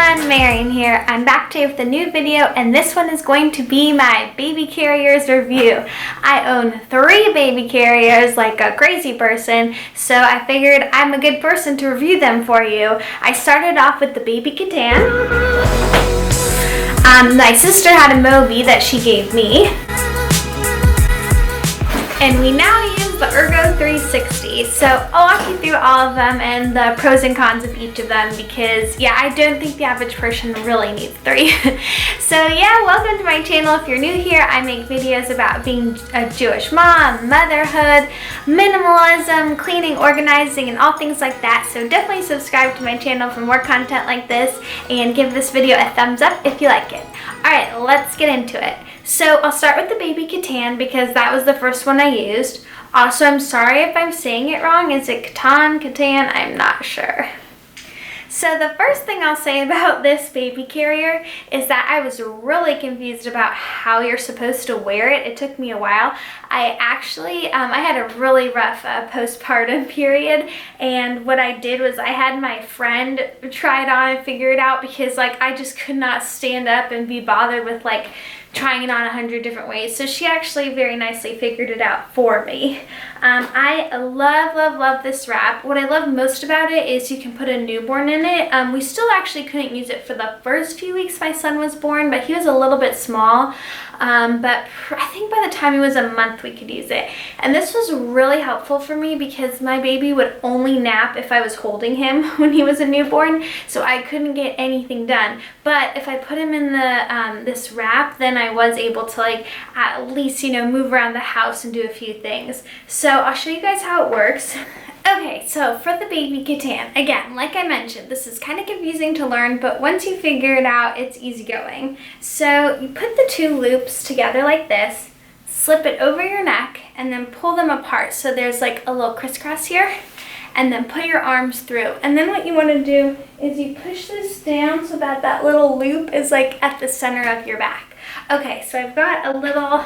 everyone, Marion here. I'm back today with a new video, and this one is going to be my baby carriers review. I own 3 baby carriers like a crazy person, so I figured I'm a good person to review them for you. I started off with the baby Catan. My sister had a Moby that she gave me. And we now use the Ergo 360. So I'll walk you through all of them and the pros and cons of each of them because, yeah, I don't think the average person really needs 3. So yeah, welcome to my channel. If you're new here, I make videos about being a Jewish mom, motherhood, minimalism, cleaning, organizing, and all things like that. So definitely subscribe to my channel for more content like this and give this video a thumbs up if you like it. Alright, let's get into it. So I'll start with the baby Catan because that was the first one I used. Also, I'm sorry if I'm saying it wrong. Is it Catan? I'm not sure. So the first thing I'll say about this baby carrier is that I was really confused about how you're supposed to wear it. It took me a while. I had a really rough postpartum period, and what I did was I had my friend try it on and figure it out because I just could not stand up and be bothered with trying it on 100 different ways. So she actually very nicely figured it out for me. I love this wrap. What I love most about it is you can put a newborn in it. We still actually couldn't use it for the first few weeks my son was born, but he was a little bit small. But I think by the time he was a month we could use it. And this was really helpful for me because my baby would only nap if I was holding him when he was a newborn, so I couldn't get anything done. But if I put him in the this wrap, then I was able to at least move around the house and do a few things. So I'll show you guys how it works. Okay, so for the baby Catan, again, like I mentioned, this is kind of confusing to learn, but once you figure it out, it's easygoing. So you put the 2 loops together like this, slip it over your neck, and then pull them apart. So there's a little crisscross here, and then put your arms through. And then what you want to do is you push this down so that that little loop is at the center of your back. Okay, so I've got a little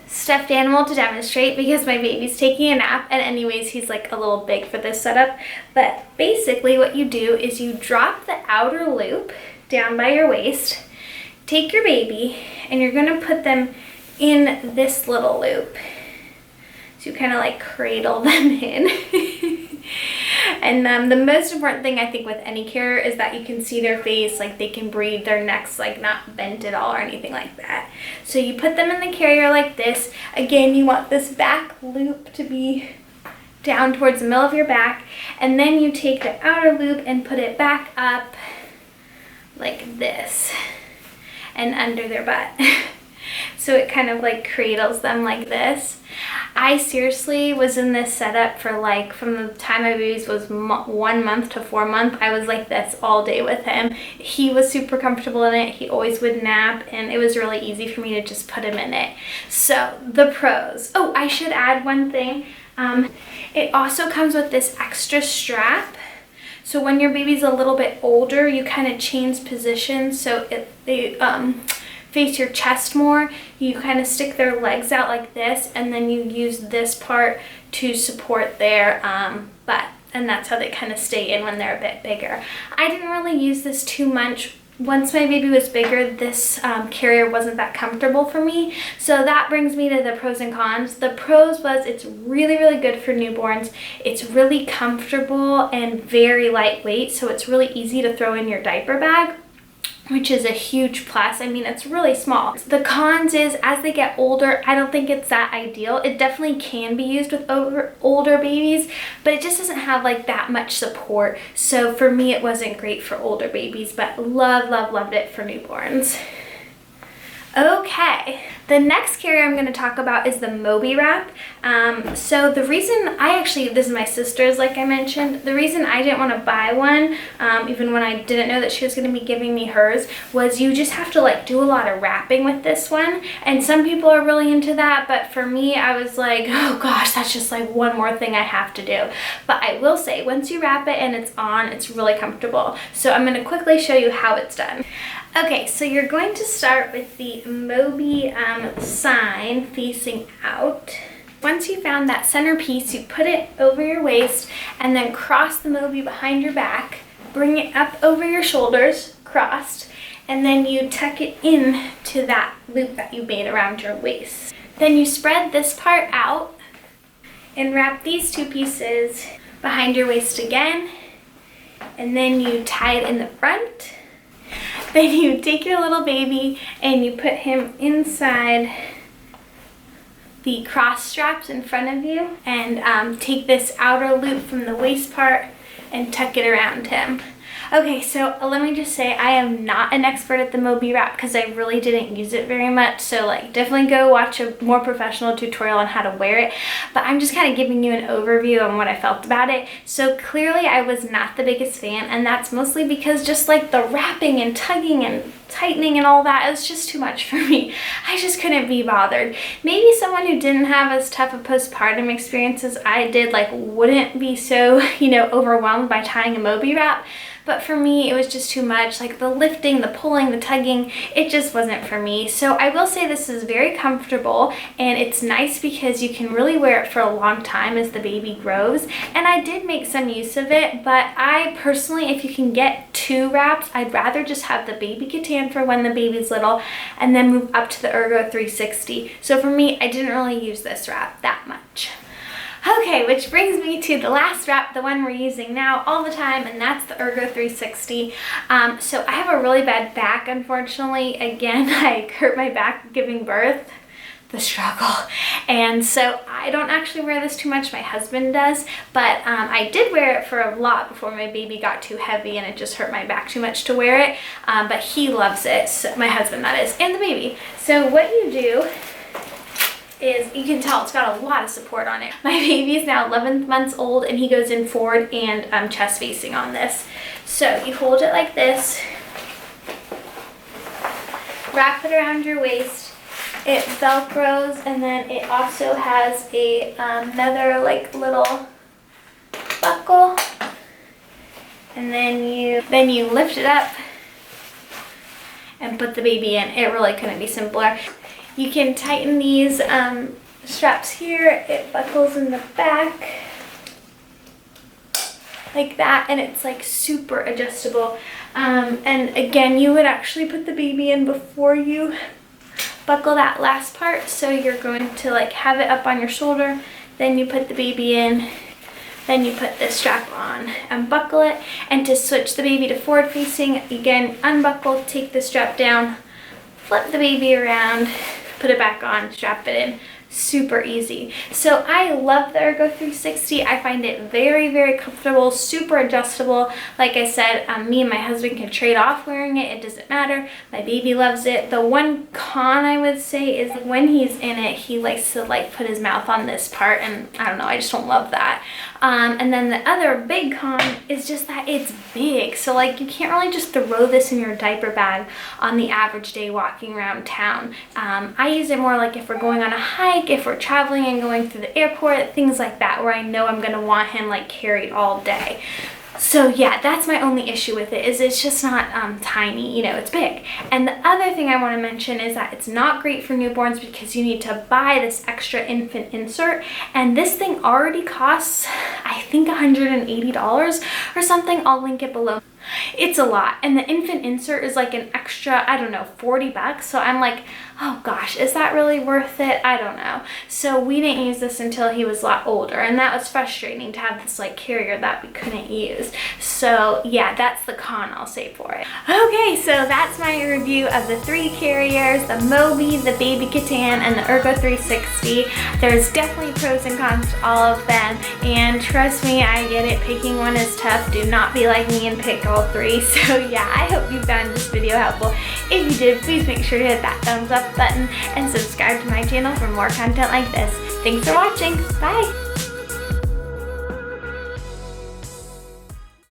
stuffed animal to demonstrate because my baby's taking a nap, and anyways he's a little big for this setup. But basically what you do is you drop the outer loop down by your waist, take your baby, and you're going to put them in this little loop. So you kind of cradle them in. And the most important thing I think with any carrier is that you can see their face, they can breathe, their necks not bent at all or anything like that. So you put them in the carrier like this. Again, you want this back loop to be down towards the middle of your back, and then you take the outer loop and put it back up like this and under their butt. So it kind of cradles them like this. I seriously was in this setup for from the time my baby was 1 month to 4 months. I was like this all day with him. He was super comfortable in it. He always would nap, and it was really easy for me to just put him in it. So the pros. Oh, I should add one thing. It also comes with this extra strap. So when your baby's a little bit older, you kind of change positions so they face your chest more. You kind of stick their legs out like this, and then you use this part to support their butt, and that's how they kind of stay in when they're a bit bigger. I didn't really use this too much. Once my baby was bigger, this carrier wasn't that comfortable for me. So that brings me to the pros and cons. The pros was it's really good for newborns. It's really comfortable and very lightweight, so it's really easy to throw in your diaper bag, which is a huge plus. I mean, it's really small. The cons is as they get older, I don't think it's that ideal. It definitely can be used with older babies, but it just doesn't have that much support. So for me, it wasn't great for older babies, but loved it for newborns. Okay, the next carrier I'm going to talk about is the Moby Wrap. So the reason this is my sister's, like I mentioned. The reason I didn't want to buy one, even when I didn't know that she was going to be giving me hers, was you just have to do a lot of wrapping with this one. And some people are really into that, but for me, I was like, oh gosh, that's just one more thing I have to do. But I will say, once you wrap it and it's on, it's really comfortable. So I'm going to quickly show you how it's done. Okay, so you're going to start with the Moby sign facing out. Once you found that center piece, you put it over your waist and then cross the Moby behind your back, bring it up over your shoulders, crossed, and then you tuck it in to that loop that you made around your waist. Then you spread this part out and wrap these two pieces behind your waist again, and then you tie it in the front. Then you take your little baby and you put him inside the cross straps in front of you, and take this outer loop from the waist part and tuck it around him. Okay, so let me just say I am not an expert at the Moby Wrap because I really didn't use it very much, so like definitely go watch a more professional tutorial on how to wear it, but I'm just kind of giving you an overview on what I felt about it. So clearly I was not the biggest fan, and that's mostly because just like the wrapping and tugging and tightening and all that, it was just too much for me. I just couldn't be bothered. Maybe someone who didn't have as tough a postpartum experience as I did like wouldn't be so, you know, overwhelmed by tying a Moby Wrap. But for me, it was just too much. Like the lifting, the pulling, the tugging, it just wasn't for me. So I will say this is very comfortable, and it's nice because you can really wear it for a long time as the baby grows. And I did make some use of it, but I personally, if you can get 2 wraps, I'd rather just have the baby katan for when the baby's little and then move up to the Ergo 360. So for me, I didn't really use this wrap that much. Okay, which brings me to the last wrap, the one we're using now all the time, and that's the Ergo 360. So I have a really bad back, unfortunately. Again, I hurt my back giving birth. The struggle. And so I don't actually wear this too much, my husband does, but I did wear it for a lot before my baby got too heavy and it just hurt my back too much to wear it, but he loves it, so, my husband that is, and the baby. So what you do is, you can tell it's got a lot of support on it. My baby is now 11 months old and he goes in forward and chest facing on this. So you hold it like this, wrap it around your waist, it velcros, and then it also has a another like little buckle, and then you lift it up and put the baby in. It really couldn't be simpler. You can tighten these straps here. It buckles in the back like that, and it's like super adjustable. And again, you would actually put the baby in before you buckle that last part. So you're going to like have it up on your shoulder, then you put the baby in, then you put this strap on and buckle it. And to switch the baby to forward facing, again, unbuckle, take the strap down, flip the baby around, put it back on, strap it in. Super easy. So I love the Ergo 360. I find it very, very comfortable, super adjustable. Like I said, me and my husband can trade off wearing it. It doesn't matter. My baby loves it. The one con I would say is when he's in it, he likes to like put his mouth on this part, and I don't know, I just don't love that. And then the other big con is just that it's big. So like you can't really just throw this in your diaper bag on the average day walking around town. I use it more like if we're going on a hike, if we're traveling and going through the airport, things like that, where I know I'm gonna want him like carried all day. So yeah, that's my only issue with it, is it's just not tiny, you know, it's big. And the other thing I want to mention is that it's not great for newborns because you need to buy this extra infant insert, and this thing already costs, I think, $180 or something. I'll link it below. It's a lot, and the infant insert is like an extra, I don't know, 40 bucks. So I'm like, oh gosh, is that really worth it? I don't know. So we didn't use this until he was a lot older, and that was frustrating to have this like carrier that we couldn't use. So yeah, that's the con I'll say for it. Okay, so that's my review of the 3 carriers, the Moby, the Baby Katan, and the Ergo 360. There's definitely pros and cons to all of them, and trust me, I get it, picking one is tough. Do not be like me and pick all 3. So yeah, I hope you found this video helpful. If you did, please make sure to hit that thumbs up button and subscribe to my channel for more content like this. Thanks for watching. Bye!